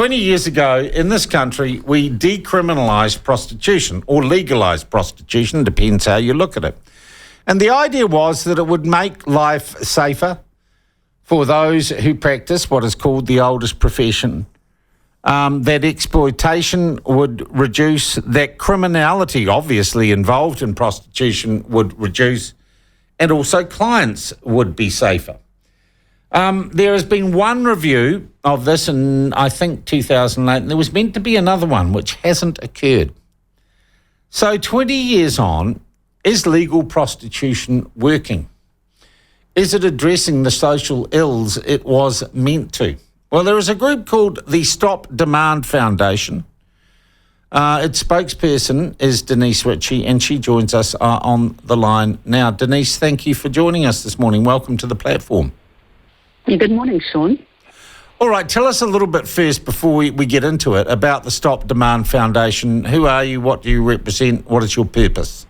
20 years ago in this country, we decriminalised prostitution or legalised prostitution, depends how you look at it. And the idea was that it would make life safer for those who practice what is called the oldest profession, that exploitation would reduce, that criminality obviously involved in prostitution would reduce, and also clients would be safer. There has been one review of this in, I think, 2008, and there was meant to be another one, which hasn't occurred. So 20 years on, is legal prostitution working? Is it addressing the social ills it was meant to? Well, there is a group called the Stop Demand Foundation. Its spokesperson is Denise Ritchie, and she joins us on the line now. Denise, thank you for joining us this morning. Welcome to the platform. Good morning, Sean. All right, tell us a little bit first before we get into it about the Stop Demand Foundation. Who are you? What do you represent? What is your purpose?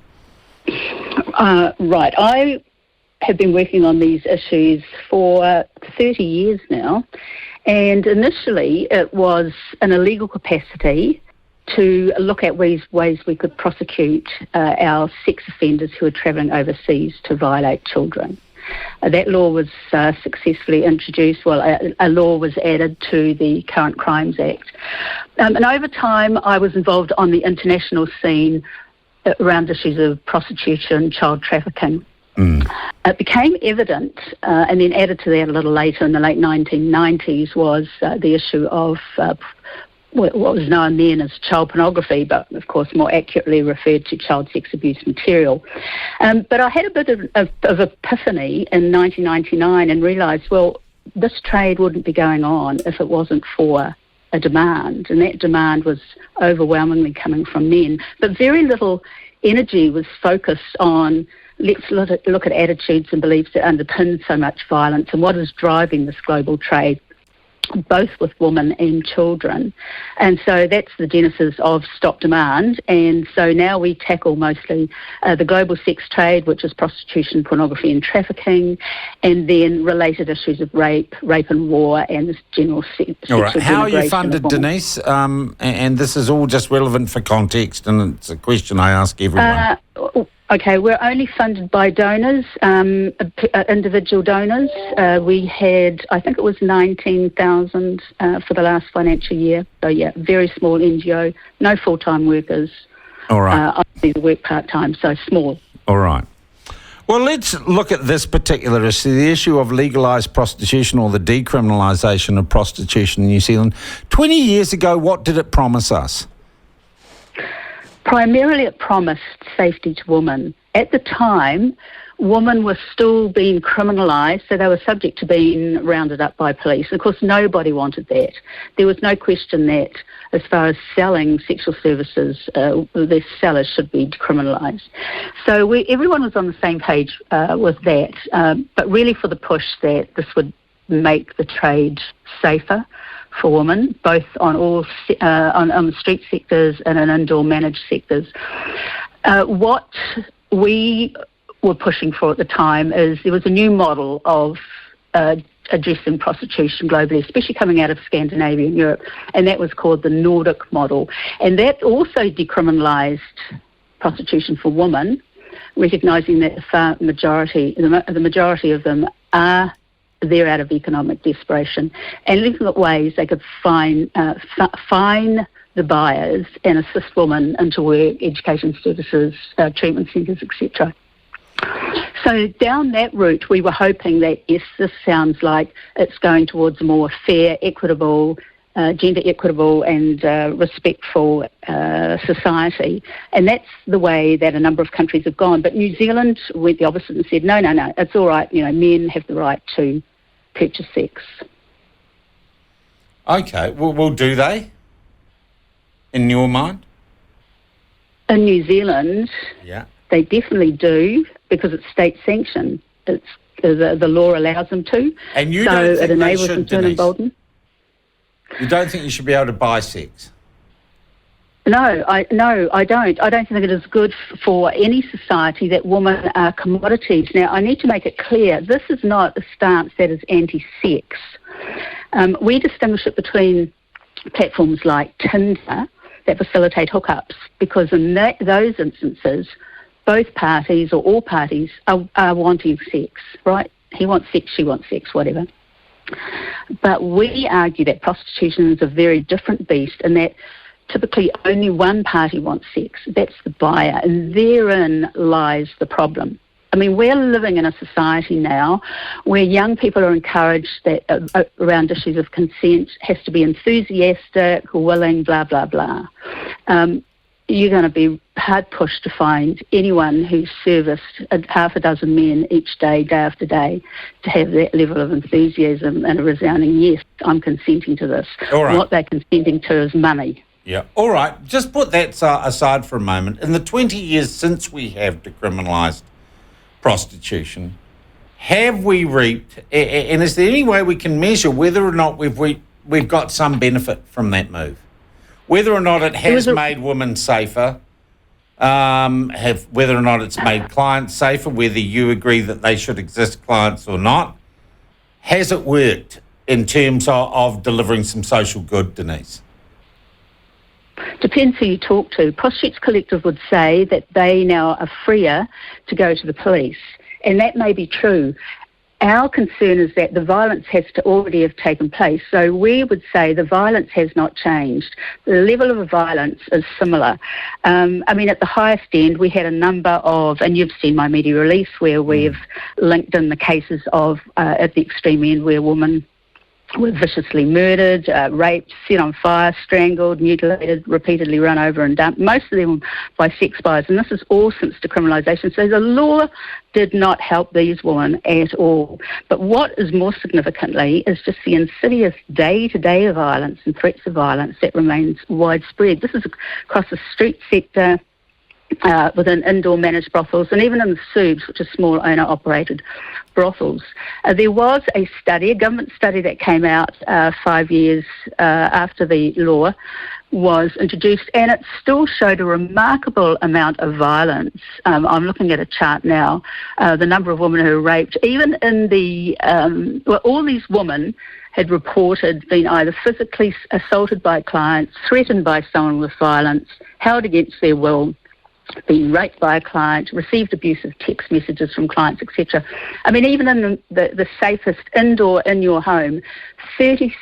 Right. I have been working on these issues for 30 years now, and initially it was in a legal capacity to look at ways we could prosecute our sex offenders who are travelling overseas to violate children. That law was successfully introduced. Well, a law was added to the Current Crimes Act. And over time, I was involved on the international scene around issues of prostitution, child trafficking. It became evident, and then added to that a little later in the late 1990s, was the issue of what was known then as child pornography, but of course more accurately referred to child sex abuse material. But I had a bit of epiphany in 1999 and realised, well, this trade wouldn't be going on if it wasn't for a demand, and that demand was overwhelmingly coming from men. But very little energy was focused on let's look at attitudes and beliefs that underpin so much violence and what is driving this global trade, both with women and children. And so that's the genesis of Stop Demand. And so now we tackle mostly the global sex trade, which is prostitution, pornography and trafficking, and then related issues of rape and war, and this general sexual all right. How are you denigration funded, Denise? And this is all just relevant for context, and it's a question I ask everyone. Okay, we're only funded by donors, individual donors. We had, I think it was 19,000 for the last financial year. So yeah, very small NGO, no full-time workers. All right. I work part-time, so small. All right. Well, let's look at this particular issue, the issue of legalised prostitution or the decriminalisation of prostitution in New Zealand. 20 years ago, what did it promise us? Primarily it promised safety to women. At the time, women were still being criminalised, so they were subject to being rounded up by police. Of course, nobody wanted that. There was no question that as far as selling sexual services, the sellers should be decriminalised. So everyone was on the same page with that, but really for the push that this would make the trade safer for women, both on all on the street sectors and in indoor managed sectors. What we were pushing for at the time is there was a new model of addressing prostitution globally, especially coming out of Scandinavia and Europe, and that was called the Nordic model. And that also decriminalised prostitution for women, recognising that the majority of them are there out of economic desperation, and looking at ways they could fine the buyers and assist women into work, education services, treatment centres, etc. So down that route, we were hoping that, yes, this sounds like it's going towards a more fair, equitable, gender equitable and respectful society. And that's the way that a number of countries have gone. But New Zealand went the opposite and said, no, it's all right, men have the right to purchase sex. Okay, well, do they, in your mind? In New Zealand, yeah, they definitely do, because it's state sanctioned. It's the law allows them to. And you so don't think it enables they should, them to Denise? embolden. You don't think you should be able to buy sex? No, I don't. I don't think it is good for any society that women are commodities. Now, I need to make it clear, this is not a stance that is anti-sex. We distinguish it between platforms like Tinder that facilitate hookups, because in those instances, both parties or all parties are wanting sex, right? He wants sex, she wants sex, whatever. But we argue that prostitution is a very different beast, and that typically only one party wants sex. That's the buyer, and therein lies the problem. I mean, we're living in a society now where young people are encouraged that around issues of consent has to be enthusiastic, willing, blah, blah, blah. You're going to be hard-pushed to find anyone who's serviced half a dozen men each day, day after day, to have that level of enthusiasm and a resounding, yes, I'm consenting to this. All right. What they're consenting to is money. Yeah. All right. Just put that aside for a moment. In the 20 years since we have decriminalised prostitution, have we reaped, and is there any way we can measure whether or not we've got some benefit from that move? Whether or not it has made women safer, whether or not it's made clients safer, whether you agree that they should exist clients or not, has it worked in terms of delivering some social good, Denise? Depends who you talk to. Prostitutes Collective would say that they now are freer to go to the police, and that may be true. Our concern is that the violence has to already have taken place. So we would say the violence has not changed. The level of violence is similar. I mean, at the highest end, we had a number of, and you've seen my media release where we've linked in the cases of, at the extreme end, where women were viciously murdered, raped, set on fire, strangled, mutilated, repeatedly run over and dumped, most of them by sex buyers. And this is all since decriminalisation. So the law did not help these women at all. But what is more significantly is just the insidious day-to-day violence and threats of violence that remains widespread. This is across the street sector, within indoor managed brothels, and even in the SUBs, which are small owner-operated brothels. There was a study, a government study that came out 5 years after the law was introduced, and it still showed a remarkable amount of violence. I'm looking at a chart now, the number of women who were raped. Even in the, all these women had reported being either physically assaulted by clients, threatened by someone with violence, held against their will, been raped by a client, received abusive text messages from clients, etc. I mean, even in the safest indoor in your home, 36%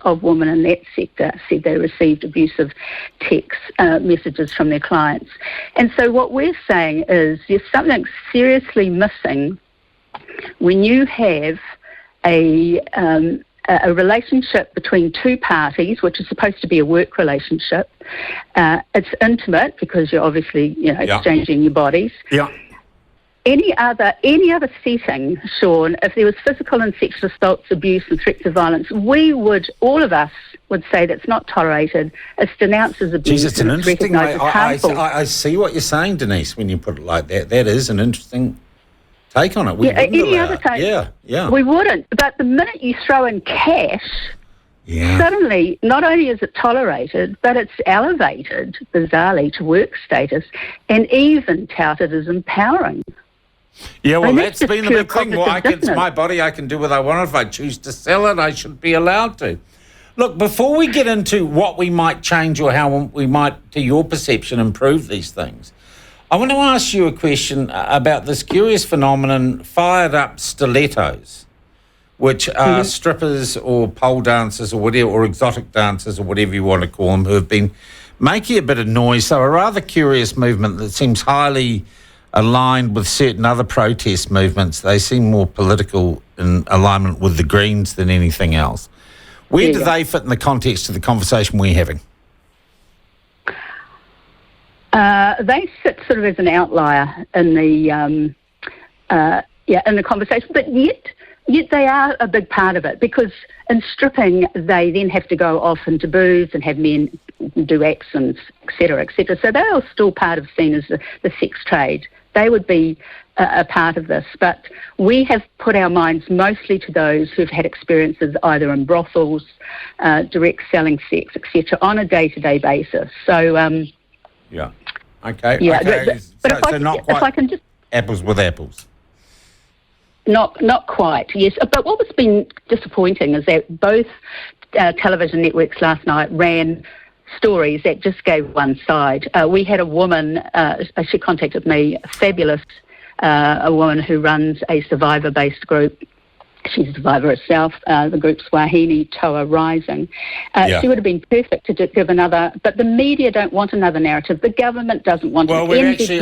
of women in that sector said they received abusive text messages from their clients. And so what we're saying is there's something seriously missing when you have a relationship between two parties, which is supposed to be a work relationship. It's intimate because you're obviously, exchanging your bodies. Yeah. Any other setting, Sean, if there was physical and sexual assaults, abuse and threats of violence, all of us would say that's not tolerated. It's denounced as abuse. Jeez, it's an interesting way. I see what you're saying, Denise, when you put it like that. That is an interesting take on it. Any other take. Yeah. We wouldn't. But the minute you throw in cash, suddenly not only is it tolerated, but it's elevated, bizarrely, to work status and even touted as empowering. Yeah, well, that's been the big thing. Well, it's my body. I can do what I want. If I choose to sell it, I should be allowed to. Look, before we get into what we might change or how we might, to your perception, improve these things, I want to ask you a question about this curious phenomenon, fired-up stilettos, which are strippers or pole dancers or whatever, or exotic dancers or whatever you want to call them, who have been making a bit of noise. So a rather curious movement that seems highly aligned with certain other protest movements. They seem more political in alignment with the Greens than anything else. Where do they fit in the context of the conversation we're having? They sit sort of as an outlier in the in the conversation, but yet they are a big part of it, because in stripping they then have to go off into booths and have men do acts and et cetera, so they are still part of seen as the sex trade. They would be a part of this, but we have put our minds mostly to those who've had experiences either in brothels, direct selling sex, etc., on a day-to-day basis. So Okay. Yeah, okay. but so not quite if I can just apples with apples. Not quite, yes. But what was been disappointing is that both television networks last night ran stories that just gave one side. We had a woman, she contacted me, fabulous, a woman who runs a survivor-based group. She's a survivor herself, the group's Wahine Toa Rising. She would have been perfect to give another, but the media don't want another narrative. The government doesn't want it. Well,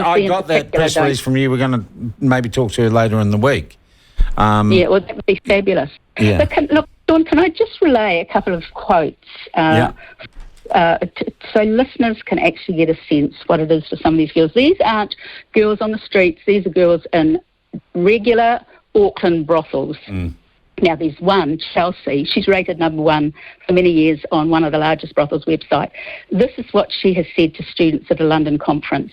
I got that press release from you. We're going to maybe talk to her later in the week. Well, that would be fabulous. Yeah. But look, Dawn, can I just relay a couple of quotes so listeners can actually get a sense what it is for some of these girls. These aren't girls on the streets. These are girls in regular Auckland brothels. Now, there's one, Chelsea. She's rated number one for many years on one of the largest brothels website. This is what she has said to students at a London conference.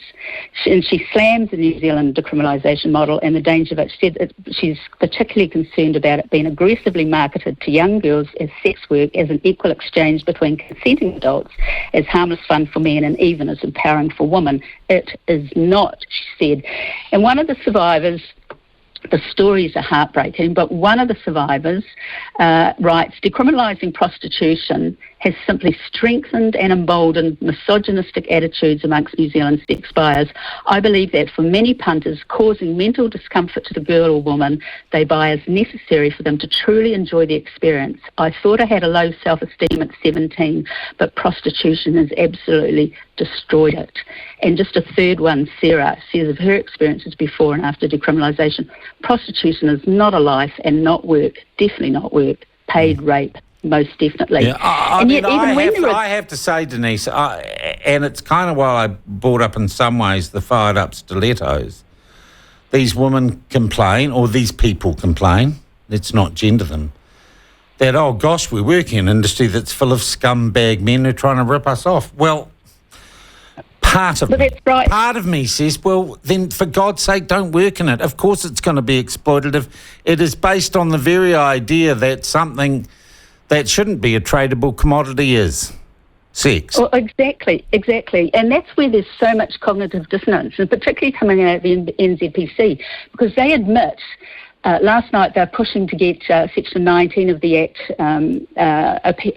She slams the New Zealand decriminalisation model and the danger of it. She said she's particularly concerned about it being aggressively marketed to young girls as sex work, as an equal exchange between consenting adults, as harmless fun for men, and even as empowering for women. It is not, she said. And one of the survivors, the stories are heartbreaking, but one of the survivors writes, decriminalising prostitution has simply strengthened and emboldened misogynistic attitudes amongst New Zealand sex buyers. I believe that for many punters, causing mental discomfort to the girl or woman they buy is necessary for them to truly enjoy the experience. I thought I had a low self-esteem at 17, but prostitution has absolutely destroyed it. And just a third one, Sarah, says of her experiences before and after decriminalisation, prostitution is not a life and not work, definitely not work, paid rape. Most definitely. Yeah, I have to say, Denise, and it's kind of why I brought up in some ways the fired up stilettos. These women complain, or these people complain, let's not gender them, that, oh gosh, we work in an industry that's full of scumbag men who are trying to rip us off. Well, part of me says, well, then for God's sake, don't work in it. Of course it's going to be exploitative. It is based on the very idea that something that shouldn't be a tradable commodity is sex. Well, exactly. And that's where there's so much cognitive dissonance, and particularly coming out of the NZPC, because they admit, last night they're pushing to get Section 19 of the Act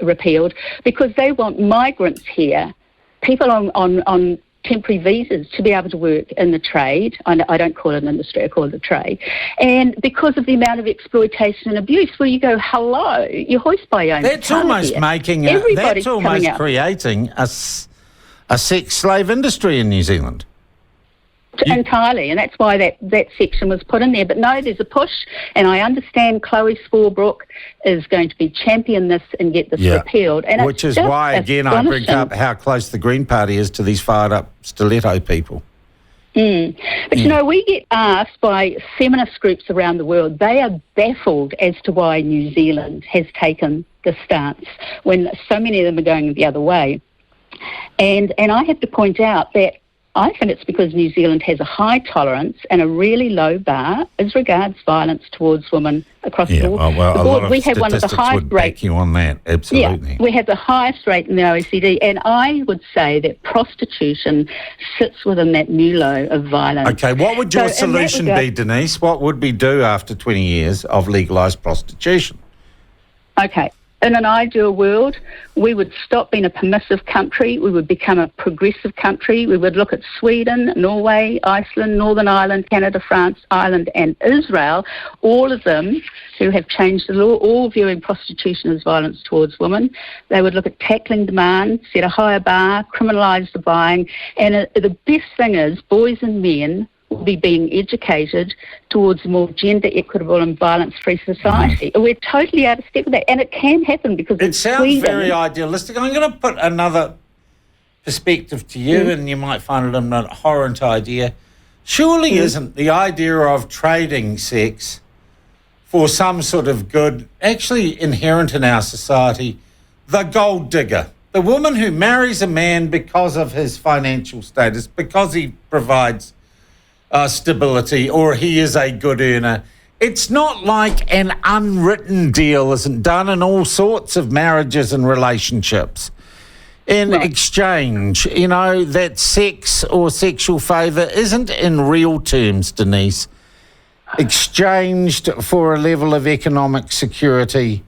repealed, because they want migrants here, people on temporary visas, to be able to work in the trade. I don't call it an industry, I call it a trade. And because of the amount of exploitation and abuse, where you go, hello, you're hoist by your own. That's almost creating a sex slave industry in New Zealand. Entirely, and that's why that section was put in there. But no, there's a push, and I understand Chloe Swarbrick is going to be champion this and get this repealed. And which is why, again, I bring up how close the Green Party is to these fired-up stiletto people. But, you know, we get asked by feminist groups around the world, they are baffled as to why New Zealand has taken this stance when so many of them are going the other way. And I have to point out that I think it's because New Zealand has a high tolerance and a really low bar as regards violence towards women across the board. We have one of the highest rates. You on that, absolutely. Yeah, we have the highest rate in the OECD, and I would say that prostitution sits within that new low of violence. Okay, what would your solution be, Denise? What would we do after 20 years of legalised prostitution? Okay. In an ideal world, we would stop being a permissive country. We would become a progressive country. We would look at Sweden, Norway, Iceland, Northern Ireland, Canada, France, Ireland and Israel, all of them who have changed the law, all viewing prostitution as violence towards women. They would look at tackling demand, set a higher bar, criminalise the buying. And the best thing is boys and men will be being educated towards a more gender equitable and violence-free society. We're totally out of step with that, and it can happen because it sounds very idealistic. I'm going to put another perspective to you, and you might find it an abhorrent idea. Surely isn't the idea of trading sex for some sort of good actually inherent in our society? The gold digger, the woman who marries a man because of his financial status, because he provides stability, or he is a good earner. It's not like an unwritten deal isn't done in all sorts of marriages and relationships. In exchange, you know, that sex or sexual favour isn't in real terms, Denise. exchanged for a level of economic security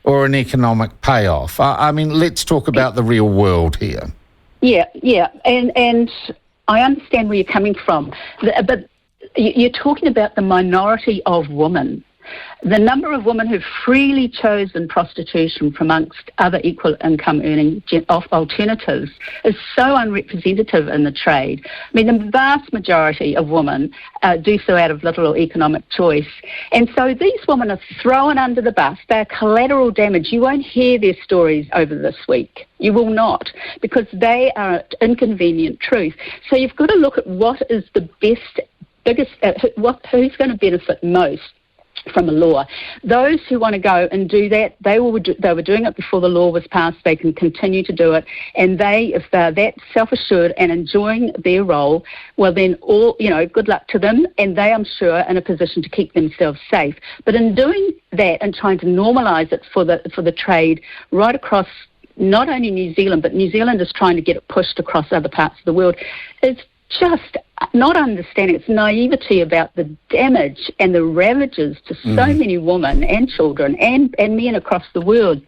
or an economic payoff? I mean, let's talk about the real world here. Yeah, and I understand where you're coming from, but you're talking about the minority of women. The number of women who've freely chosen prostitution from amongst other equal income earning alternatives is so unrepresentative in the trade. I mean, the vast majority of women do so out of little or economic choice. And so these women are thrown under the bus. They're collateral damage. You won't hear their stories over this week. You will not, because they are inconvenient truth. So you've got to look at what is the biggest, who's going to benefit most from a law. Those who want to go and do that, they were doing it before the law was passed. They can continue to do it, and if they're that self-assured and enjoying their role, well then good luck to them, and they, I'm sure, in a position to keep themselves safe. But in doing that and trying to normalise it for the trade right across not only New Zealand, but New Zealand is trying to get it pushed across other parts of the world, it's just not understanding, it's naivety about the damage and the ravages to so many women and children and men across the world.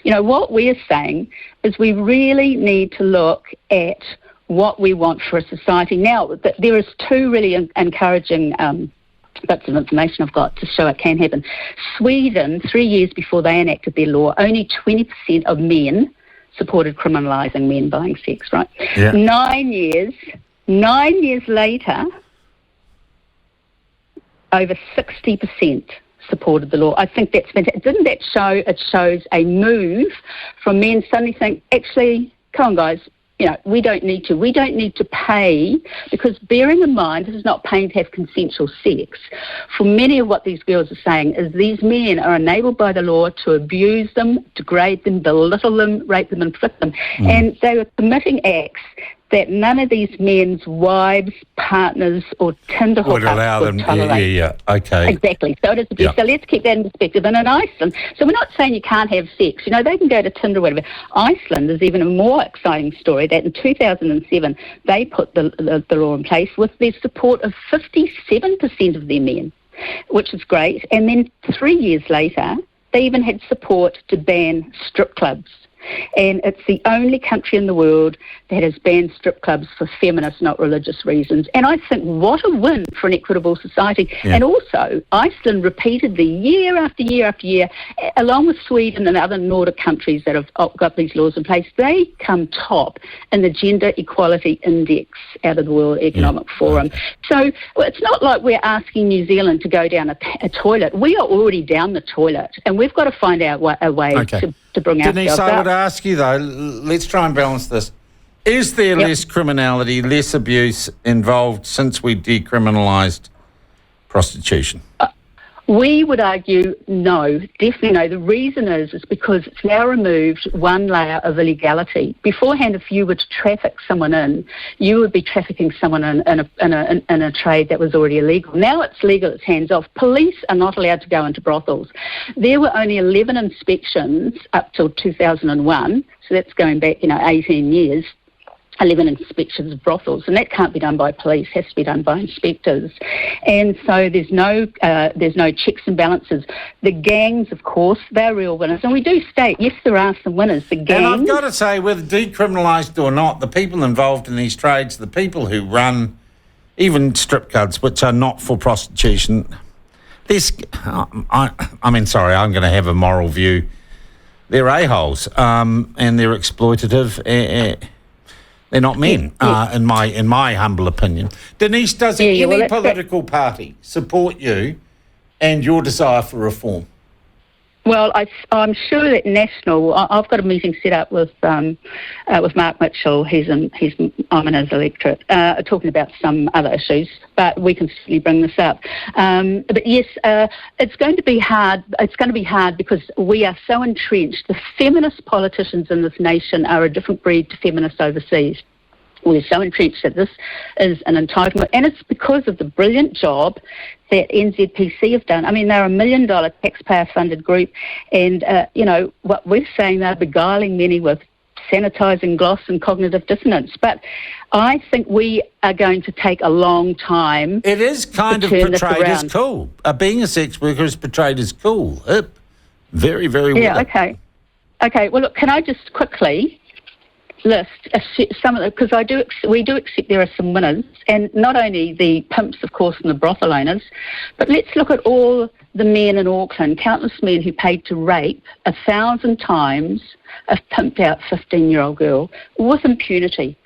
You know, what we're saying is we really need to look at what we want for a society. Now, there is two really encouraging bits of information I've got to show it can happen. Sweden, 3 years before they enacted their law, only 20% of men supported criminalising men buying sex, right? Yeah. 9 years later, over 60% supported the law. I think that's fantastic. Didn't that show, it shows a move from men suddenly saying, actually, come on guys, we don't need to pay, because bearing in mind, this is not paying to have consensual sex. For many of what these girls are saying is these men are enabled by the law to abuse them, degrade them, belittle them, rape them, inflict them. And they were committing acts that none of these men's wives, partners, or Tinder hookups would allow them. Tolerate. Yeah, okay. Exactly. So it is abuse. So let's keep that in perspective. And in Iceland, so we're not saying you can't have sex. They can go to Tinder or whatever. Iceland is even a more exciting story that in 2007 they put the law in place with the support of 57% of their men, which is great. And then 3 years later, they even had support to ban strip clubs. And it's the only country in the world that has banned strip clubs for feminist, not religious reasons. And I think what a win for an equitable society. Yeah. And also, Iceland repeatedly, year after year after year, along with Sweden and other Nordic countries that have got these laws in place, they come top in the Gender Equality Index out of the World Economic Forum. Okay. So it's not like we're asking New Zealand to go down a toilet. We are already down the toilet, and we've got to find out a way to bring Denise, ourselves I up. would ask you, though, let's try and balance this. Is there less criminality, less abuse involved since we decriminalised prostitution? We would argue no, definitely no. The reason is because it's now removed one layer of illegality. Beforehand, if you were to traffic someone in, you would be trafficking someone in a trade that was already illegal. Now it's legal, it's hands off. Police are not allowed to go into brothels. There were only 11 inspections up till 2001, so that's going back, 18 years. 11 inspections of brothels, and that can't be done by police, has to be done by inspectors. And so there's no checks and balances. The gangs, of course, they're real winners. And we do state, yes, there are some winners. The gangs... And I've got to say, whether decriminalised or not, the people involved in these trades, the people who run even strip clubs, which are not for prostitution, I'm going to have a moral view. They're a-holes, and they're exploitative. They're not men, in my humble opinion. Denise, does any political party support you and your desire for reform? Well, I'm sure that National. I've got a meeting set up with Mark Mitchell. I'm in his electorate, talking about some other issues, but we can certainly bring this up. But yes, it's going to be hard. It's going to be hard because we are so entrenched. The feminist politicians in this nation are a different breed to feminists overseas. We're so entrenched that this is an entitlement, and it's because of the brilliant job that NZPC have done. I mean, they're $1 million taxpayer-funded group, and, what we're saying, they're beguiling many with sanitising gloss and cognitive dissonance. But I think we are going to take a long time. It is kind of portrayed as cool. Being a sex worker is portrayed as cool. Very, very well. Yeah, okay. Okay, well, look, can I just quickly list some of the, because we do accept there are some winners, and not only the pimps, of course, and the brothel owners, but let's look at all the men in Auckland, countless men who paid to rape 1,000 times a pimped out 15-year-old girl with impunity.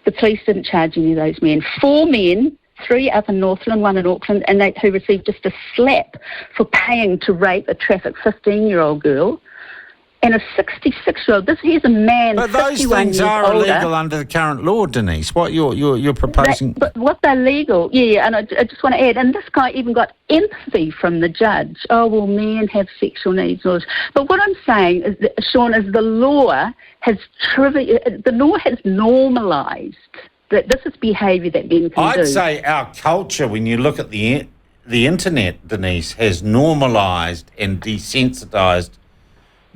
The police didn't charge any of those men. 4 men, 3 up in Northland, 1 in Auckland, and who received just a slap for paying to rape a trafficked 15-year-old girl. And a 66-year-old, here's a man, but those things are illegal under the current law, Denise. What you're proposing? But what they're legal, yeah. And I just want to add, and this guy even got empathy from the judge. Oh, well, men have sexual needs. But what I'm saying is, that, Sean, is the law has normalised that this is behaviour that men can do. I'd say our culture, when you look at the internet, Denise, has normalised and desensitised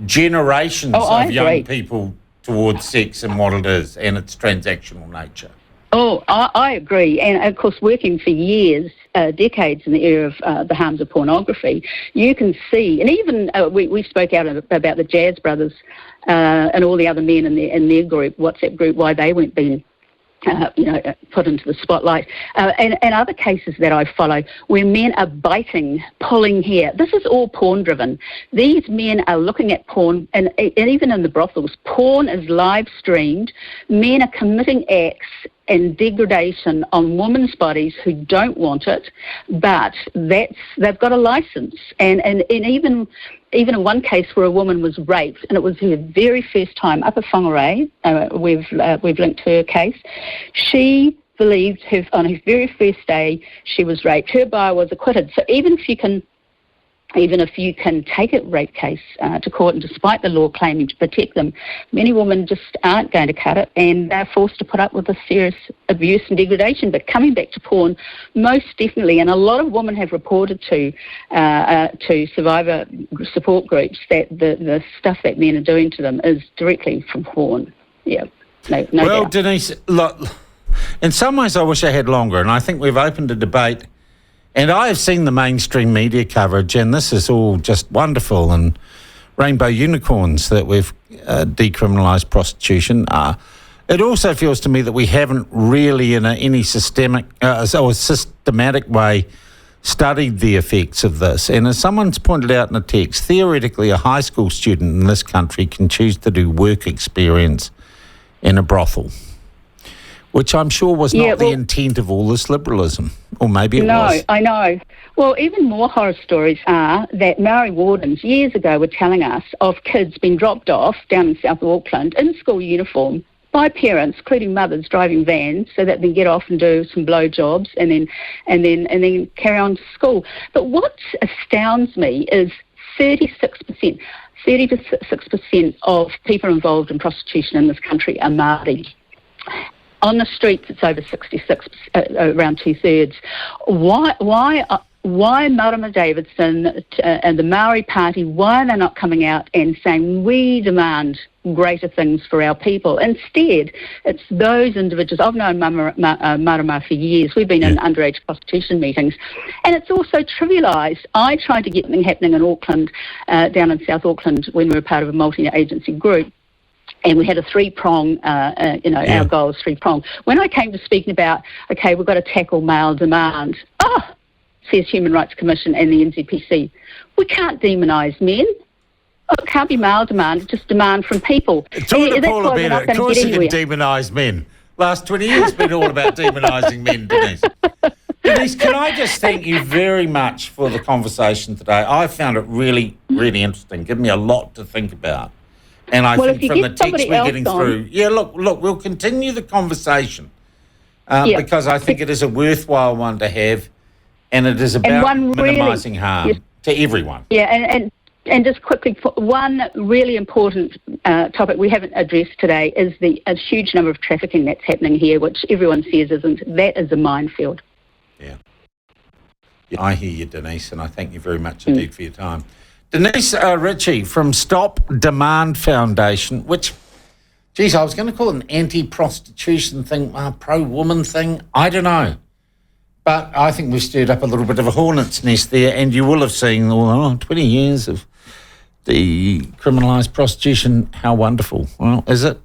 generations of young people towards sex and what it is and its transactional nature. Oh, I agree. And, of course, working for years, decades in the area of the harms of pornography, you can see, and even we spoke out about the Jazz Brothers and all the other men in their group, WhatsApp group, why they weren't being put into the spotlight. And other cases that I follow where men are biting, pulling hair. This is all porn-driven. These men are looking at porn, and even in the brothels, porn is live-streamed. Men are committing acts and degradation on women's bodies who don't want it, but they've got a licence. And even in one case where a woman was raped, and it was her very first time up at Whangarei, we've linked her case, she believed on her very first day she was raped. Her buyer was acquitted. So even if you can take a rape case to court, and despite the law claiming to protect them, many women just aren't going to cut it, and they're forced to put up with the serious abuse and degradation. But coming back to porn, most definitely, and a lot of women have reported to survivor support groups that the stuff that men are doing to them is directly from porn. Yeah, no well, doubt. Denise, look, in some ways I wish I had longer, and I think we've opened a debate. And I have seen the mainstream media coverage, and this is all just wonderful and rainbow unicorns that we've decriminalised prostitution. It also feels to me that we haven't really, in any systematic way, studied the effects of this. And as someone's pointed out in a text, theoretically, a high school student in this country can choose to do work experience in a brothel, which I'm sure was not the intent of all this liberalism. Or maybe it was. No, I know. Well, even more horror stories are that Maori wardens years ago were telling us of kids being dropped off down in South Auckland in school uniform by parents, including mothers, driving vans so that they get off and do some blowjobs and then carry on to school. But what astounds me is 30 to 6% of people involved in prostitution in this country are Māori. On the streets, it's over 66, around 2/3. Why Marama Davidson and the Maori Party, why are they not coming out and saying, we demand greater things for our people? Instead, it's those individuals. I've known Marama for years. We've been in underage prostitution meetings. And it's also trivialised. I tried to get something happening in Auckland, down in South Auckland, when we were part of a multi-agency group. And we had a 3-prong, our goal is 3-prong. When I came to speaking about, okay, we've got to tackle male demand, says Human Rights Commission and the NZPC, we can't demonise men. It can't be male demand, it's just demand from people. Talk to Paula Bennett. Of course you can demonise men. Last 20 years has been all about demonising men, Denise. Denise, can I just thank you very much for the conversation today? I found it really, really interesting. Given me a lot to think about. And I think from the text we're getting through, look, we'll continue the conversation because I think it is a worthwhile one to have, and it is about minimising harm to everyone. Yeah, and just quickly, one really important topic we haven't addressed today is a huge number of trafficking that's happening here, which everyone says isn't. That is a minefield. Yeah. I hear you, Denise, and I thank you very much indeed for your time. Denise Ritchie from Stop Demand Foundation, which Geez, I was going to call it an anti-prostitution thing, pro-woman thing. I don't know. But I think we've stirred up a little bit of a hornet's nest there, and you will have seen 20 years of decriminalised prostitution. How wonderful. Well, is it?